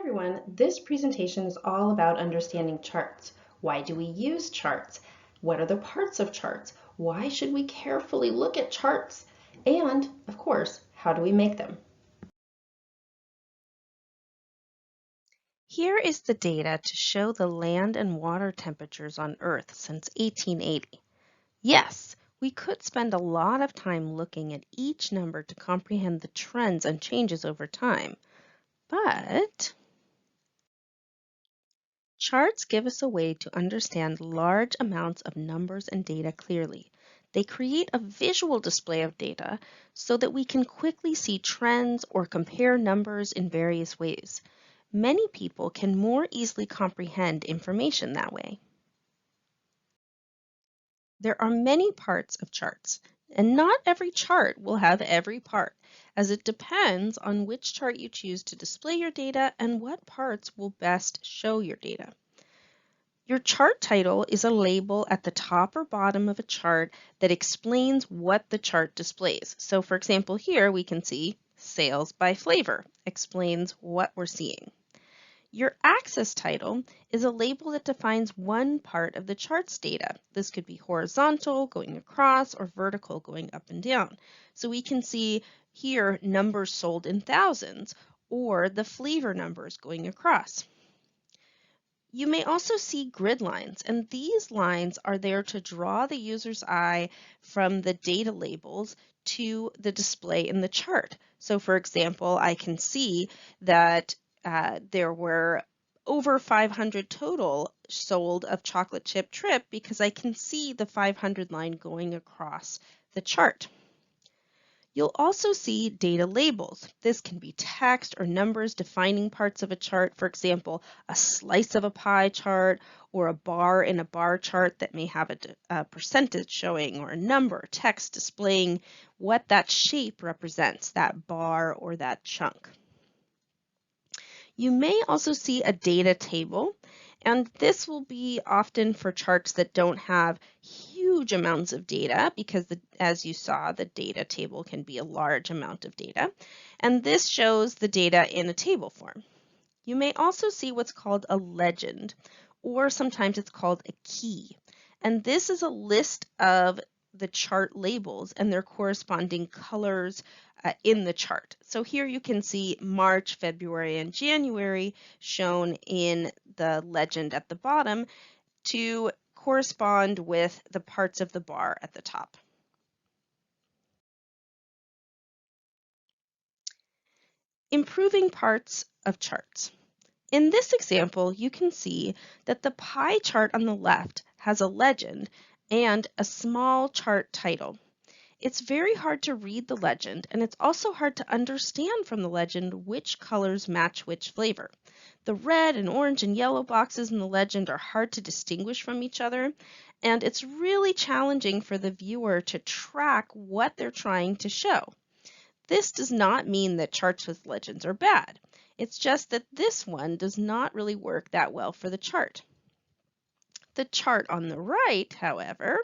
Everyone, this presentation is all about understanding charts. Why do we use charts? What are the parts of charts? Why should we carefully look at charts? And, of course, how do we make them? Here is the data to show the land and water temperatures on Earth since 1880. Yes, we could spend a lot of time looking at each number to comprehend the trends and changes over time, but charts give us a way to understand large amounts of numbers and data clearly. They create a visual display of data so that we can quickly see trends or compare numbers in various ways. Many people can more easily comprehend information that way. There are many parts of charts, and not every chart will have every part, as it depends on which chart you choose to display your data and what parts will best show your data. Your chart title is a label at the top or bottom of a chart that explains what the chart displays. So for example, here we can see sales by flavor, explains what we're seeing. Your axis title is a label that defines one part of the chart's data. This could be horizontal, going across, or vertical, going up and down. So we can see here numbers sold in thousands, or the flavor numbers going across. You may also see grid lines, and these lines are there to draw the user's eye from the data labels to the display in the chart. So for example, I can see that there were over 500 total sold of chocolate chip trip because I can see the 500 line going across the chart. You'll also see data labels. This can be text or numbers defining parts of a chart. For example, a slice of a pie chart or a bar in a bar chart that may have a percentage showing or a number, text displaying what that shape represents, that bar or that chunk. You may also see a data table, and this will be often for charts that don't have huge amounts of data because as you saw, the data table can be a large amount of data. And this shows the data in a table form. You may also see what's called a legend, or sometimes it's called a key. And this is a list of the chart labels and their corresponding colors in the chart. So here you can see March, February, and January shown in the legend at the bottom to correspond with the parts of the bar at the top. Improving parts of charts. In this example, you can see that the pie chart on the left has a legend and a small chart title. It's very hard to read the legend, and it's also hard to understand from the legend which colors match which flavor. The red and orange and yellow boxes in the legend are hard to distinguish from each other, and it's really challenging for the viewer to track what they're trying to show. This does not mean that charts with legends are bad. It's just that this one does not really work that well for the chart. The chart on the right, however,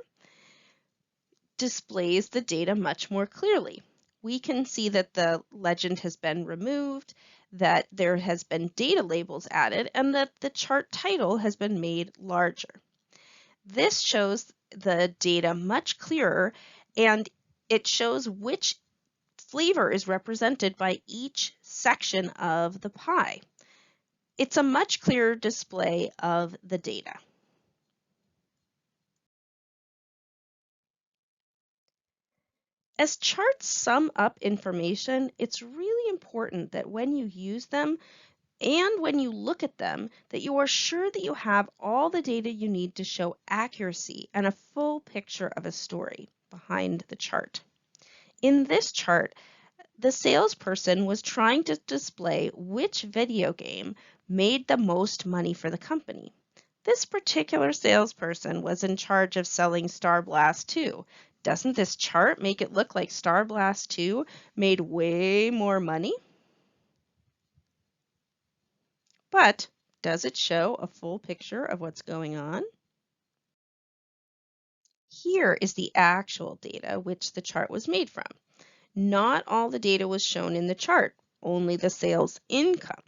displays the data much more clearly. We can see that the legend has been removed, that there has been data labels added, and that the chart title has been made larger. This shows the data much clearer, and it shows which flavor is represented by each section of the pie. It's a much clearer display of the data. As charts sum up information, it's really important that when you use them and when you look at them, that you are sure that you have all the data you need to show accuracy and a full picture of a story behind the chart. In this chart, the salesperson was trying to display which video game made the most money for the company. This particular salesperson was in charge of selling Star Blast 2. Doesn't this chart make it look like Star Blast 2 made way more money? But does it show a full picture of what's going on? Here is the actual data which the chart was made from. Not all the data was shown in the chart, only the sales income.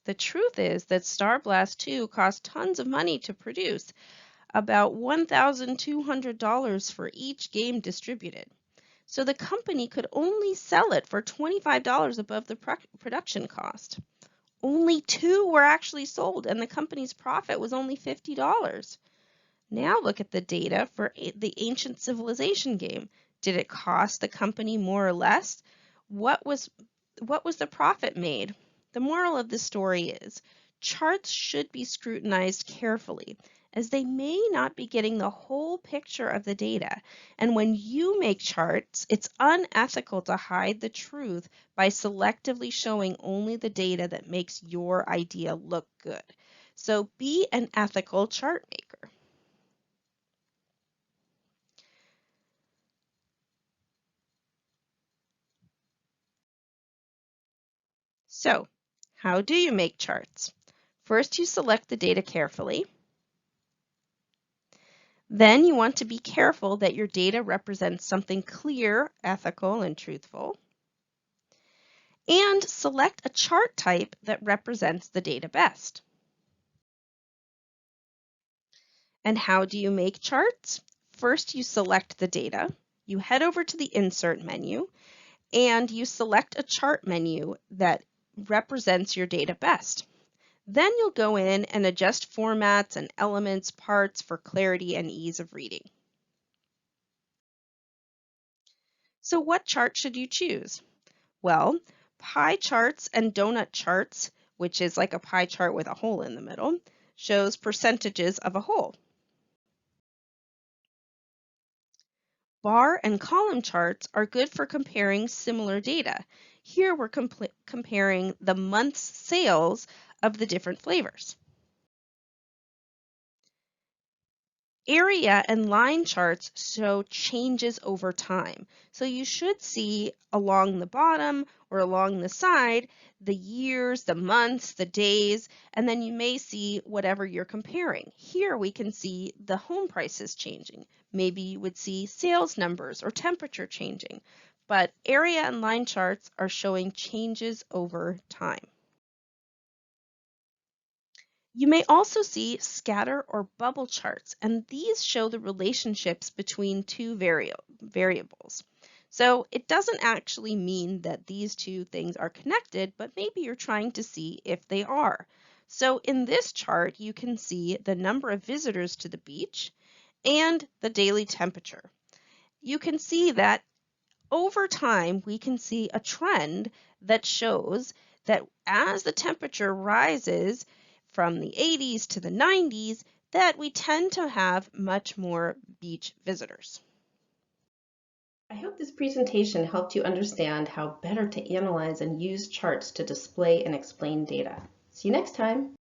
The truth is that Star Blast 2 cost tons of money to produce, about $1,200 for each game distributed. So the company could only sell it for $25 above the production cost. Only 2 were actually sold, and the company's profit was only $50. Now look at the data for the Ancient Civilization game. Did it cost the company more or less? What was the profit made? The moral of the story is charts should be scrutinized carefully, as they may not be getting the whole picture of the data. And when you make charts, it's unethical to hide the truth by selectively showing only the data that makes your idea look good. So be an ethical chart maker. So, how do you make charts? First, you select the data carefully. Then you want to be careful that your data represents something clear, ethical, and truthful. And select a chart type that represents the data best. And how do you make charts? First, you select the data. You head over to the Insert menu, and you select a chart menu that represents your data best. Then you'll go in and adjust formats and elements parts for clarity and ease of reading. So what chart should you choose? Well, pie charts and donut charts, which is like a pie chart with a hole in the middle, shows percentages of a whole. Bar and column charts are good for comparing similar data. Here we're comparing the month's sales of the different flavors. Area and line charts show changes over time. So you should see along the bottom or along the side the years, the months, the days, and then you may see whatever you're comparing. Here we can see the home prices changing. Maybe you would see sales numbers or temperature changing, but area and line charts are showing changes over time. You may also see scatter or bubble charts, and these show the relationships between two variables. So it doesn't actually mean that these two things are connected, but maybe you're trying to see if they are. So in this chart, you can see the number of visitors to the beach and the daily temperature. You can see that over time, we can see a trend that shows that as the temperature rises from the 80s to the 90s, that we tend to have much more beach visitors. I hope this presentation helped you understand how better to analyze and use charts to display and explain data. See you next time.